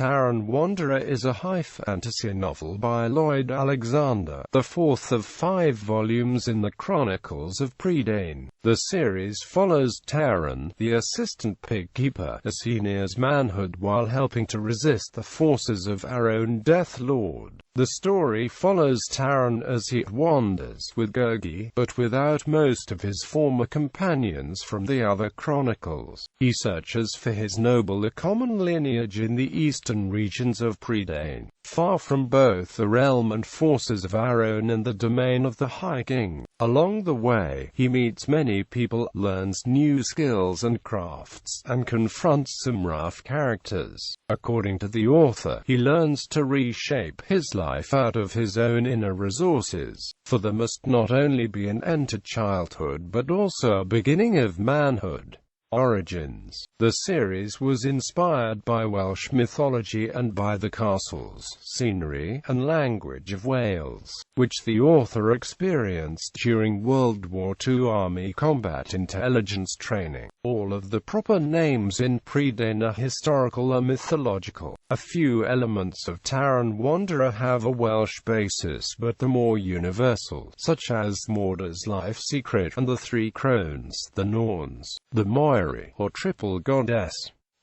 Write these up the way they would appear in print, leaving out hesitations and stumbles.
Taran Wanderer is a high fantasy novel by Lloyd Alexander, the fourth of 5 volumes in the Chronicles of Prydain. The series follows Taran, the assistant pig-keeper, as he nears manhood while helping to resist the forces of Arawn Death-Lord. The story follows Taran as he wanders with Gurgi, but without most of his former companions from the other chronicles. He searches for his noble common lineage in the eastern regions of Prydain, far from both the realm and forces of Arawn and the domain of the High King. Along the way, he meets many people, learns new skills and crafts, and confronts some rough characters. According to the author, he learns to reshape his life out of his own inner resources, for there must not only be an end to childhood but also a beginning of manhood. Origins. The series was inspired by Welsh mythology and by the castles, scenery, and language of Wales, which the author experienced during World War II Army combat intelligence training. All of the proper names in Prydain are historical or mythological. A few elements of Taran Wanderer have a Welsh basis, but the more universal, such as Morda's life secret and the 3 crones, the Norns, the Moiri, or triple goddess.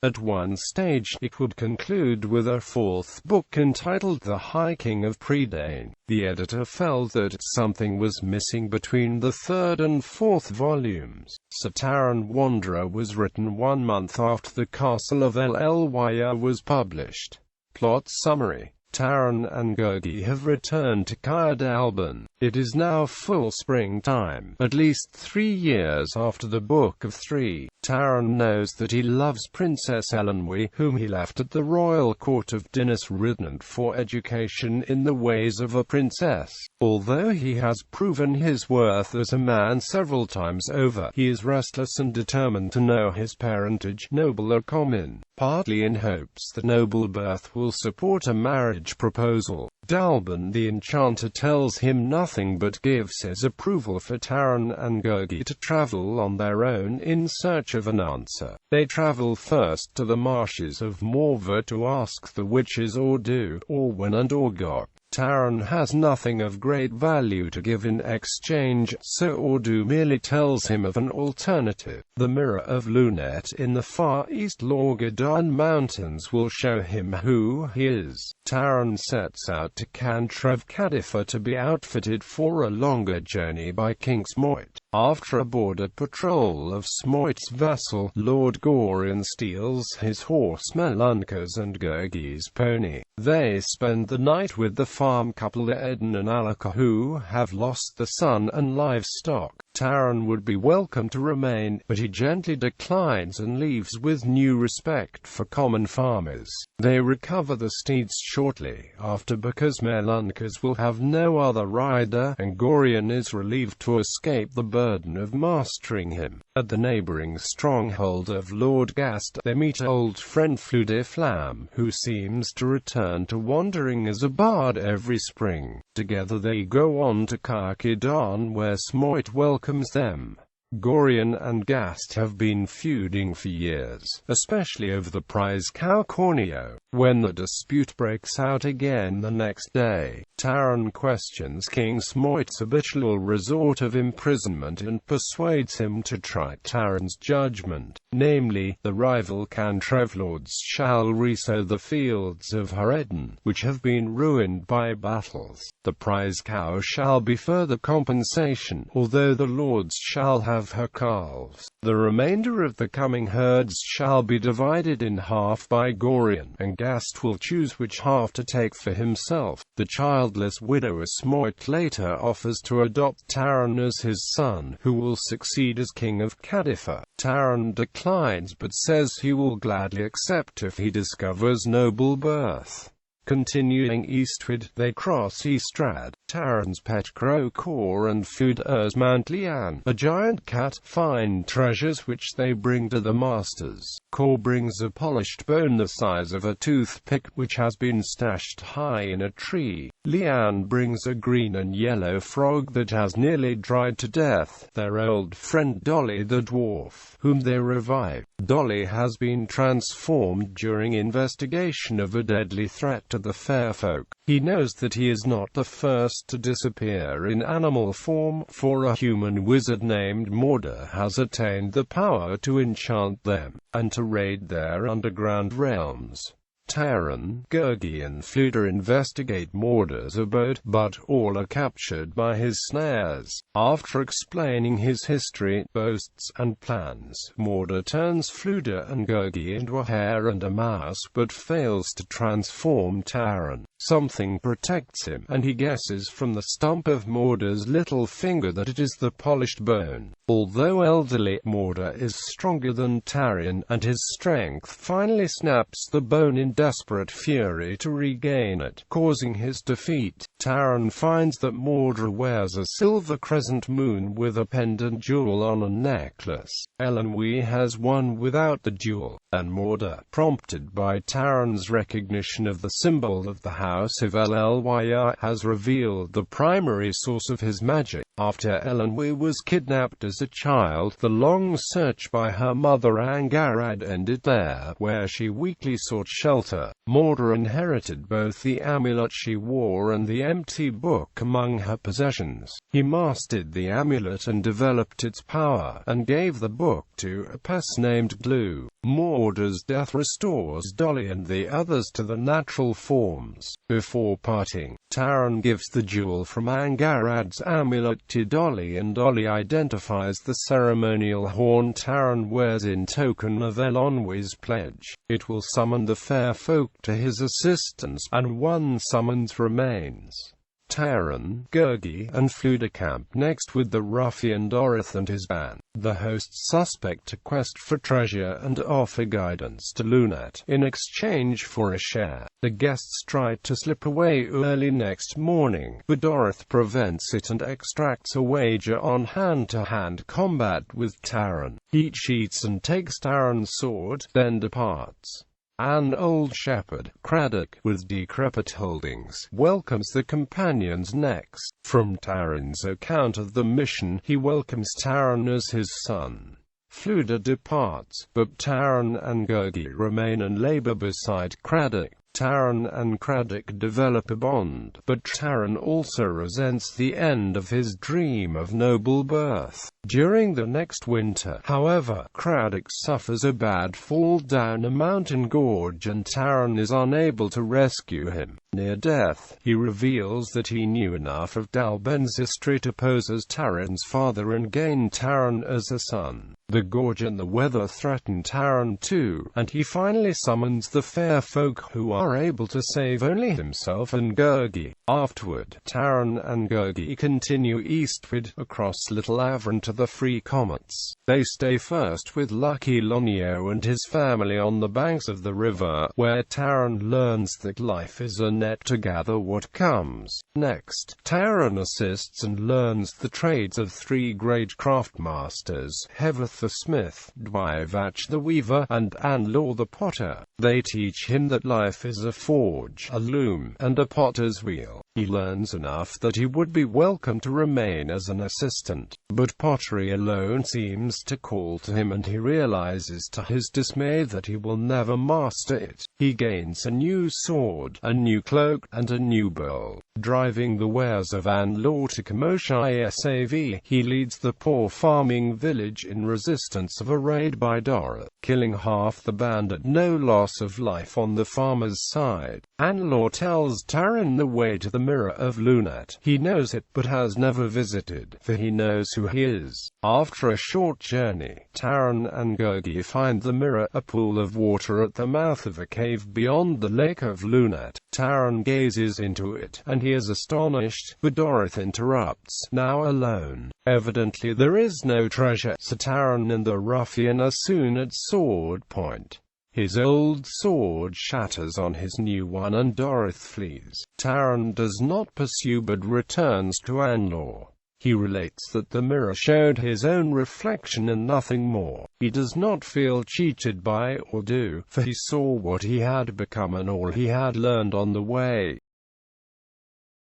At one stage, it would conclude with a 4th book entitled The High King of Prydain. The editor felt that something was missing between the 3rd and 4th volumes, so Taran Wanderer was written 1 month after The Castle of Lloyd was published. Plot summary. Taran and Gurgi have returned to Caer-Dallben. It is now full springtime, at least 3 years after the Book of 3. Taran knows that he loves Princess Elenwy, whom he left at the royal court of Dinas Rhydnant for education in the ways of a princess. Although he has proven his worth as a man several times over, he is restless and determined to know his parentage, noble or common, partly in hopes that noble birth will support a marriage proposal. Dallben the enchanter tells him nothing but gives his approval for Taran and Gurgi to travel on their own in search of an answer. They travel first to the marshes of Morva to ask the witches Ordu, Orwen and Orgok. Taran has nothing of great value to give in exchange, so Ordu merely tells him of an alternative. The Mirror of Lunet in the far east Lorgadon Mountains will show him who he is. Taran sets out to Cantref Cadifa to be outfitted for a longer journey by King Smoit. After a border patrol of Smoit's vassal, Lord Gorion steals his horse Melunca's and Gurgi's pony. They spend the night with the farm couple Eden and Alaka, who have lost the son and livestock. Taran would be welcome to remain, but he gently declines and leaves with new respect for common farmers. They recover the steeds shortly after because Melunca's will have no other rider, and Gorion is relieved to escape the burden of mastering him. At the neighboring stronghold of Lord Gast, they meet old friend Fludeflam, who seems to return to wandering as a bard every spring. Together they go on to Caer-Cidan, where Smoit welcomes them. Gorion and Gast have been feuding for years, especially over the prize cow Corneo. When the dispute breaks out again the next day, Taran questions King Smoit's habitual resort of imprisonment and persuades him to try Taran's judgment, namely, the rival Cantref lords shall resow the fields of Heredin, which have been ruined by battles. The prize cow shall be further compensation, although the lords shall have her calves. The remainder of the coming herds shall be divided in half by Gorion, and Gast will choose which half to take for himself. The childless widower Smoit later offers to adopt Taran as his son, who will succeed as king of Cadifa. Taran declines but says he will gladly accept if he discovers noble birth. Continuing eastward, they cross Ystrad. Taran's pet crow Kor and Fluda's mount Lian, a giant cat, find treasures which they bring to the masters. Kor brings a polished bone the size of a toothpick, which has been stashed high in a tree. Lian brings a green and yellow frog that has nearly dried to death, their old friend Dolly the dwarf, whom they revive. Dolly has been transformed during investigation of a deadly threat to the fair folk. He knows that he is not the first to disappear in animal form, for a human wizard named Morda has attained the power to enchant them, and to raid their underground realms. Taran, Gurgi and Fluda investigate Morda's abode, but all are captured by his snares. After explaining his history, boasts, and plans, Morda turns Fluda and Gurgi into a hare and a mouse, but fails to transform Taran. Something protects him, and he guesses from the stump of Morda's little finger that it is the polished bone. Although elderly, Morda is stronger than Taran, and his strength finally snaps the bone in desperate fury to regain it, causing his defeat. Taran finds that Morda wears a silver crescent moon with a pendant jewel on a necklace. Elenwe has one without the jewel, and Morda, prompted by Taran's recognition of the symbol of the House of Llya, has revealed the primary source of his magic. After Elenwe was kidnapped as a child, the long search by her mother Angarad ended there, where she weakly sought shelter. Morda inherited both the amulet she wore and the empty book among her possessions. He mastered the amulet and developed its power, and gave the book to a pest named Glue. Morda's death restores Dolly and the others to their natural forms. Before parting, Taran gives the jewel from Angarad's amulet to Dolly, and Dolly identifies the ceremonial horn Taran wears in token of Elenwe's pledge. It will summon the fair folk to his assistance, and one summons remains. Taran, Gurgi, and Fluda camp next with the ruffian Dorith and his band. The hosts suspect a quest for treasure and offer guidance to Lunat in exchange for a share. The guests try to slip away early next morning, but Dorith prevents it and extracts a wager on hand-to-hand combat with Taran. He cheats and takes Taran's sword, then departs. An old shepherd, Craddock, with decrepit holdings, welcomes the companions next. From Taran's account of the mission, he welcomes Taran as his son. Fluda departs, but Taran and Gurgi remain and labor beside Craddock. Taran and Craddock develop a bond, but Taran also resents the end of his dream of noble birth. During the next winter, however, Craddock suffers a bad fall down a mountain gorge and Taran is unable to rescue him. Near death, he reveals that he knew enough of Dalben's history to pose as Taran's father and gain Taran as a son. The gorge and the weather threaten Taran too, and he finally summons the fair folk, who are able to save only himself and Gurgi. Afterward, Taran and Gurgi continue eastward, across Little Avron to the Free Comets. They stay first with Lucky Lonio and his family on the banks of the river, where Taran learns that life is a net to gather what comes. Next, Taran assists and learns the trades of three great craftmasters, Heveth the smith, Dwyvach the weaver, and Anlor the potter. They teach him that life is a forge, a loom, and a potter's wheel. He learns enough that he would be welcome to remain as an assistant, but pottery alone seems to call to him, and he realizes to his dismay that he will never master it. He gains a new sword, a new cloak, and a new bow. Driving the wares of Anlor to Kamoshai Sav, he leads the poor farming village in resistance of a raid by Dora, killing half the band at no loss of life on the farmer's side. Anlor tells Taran the way to the Mirror of Lunat. He knows it, but has never visited, for he knows who he is. After a short journey, Taran and Gurgi find the mirror, a pool of water at the mouth of a cave beyond the Lake of Lunat. Taran gazes into it, and he is astonished, but Dorith interrupts, now alone. Evidently there is no treasure, so Taran and the ruffian are soon at sword point. His old sword shatters on his new one and Dorith flees. Taran does not pursue but returns to Anlor. He relates that the mirror showed his own reflection and nothing more. He does not feel cheated by or do, for he saw what he had become and all he had learned on the way.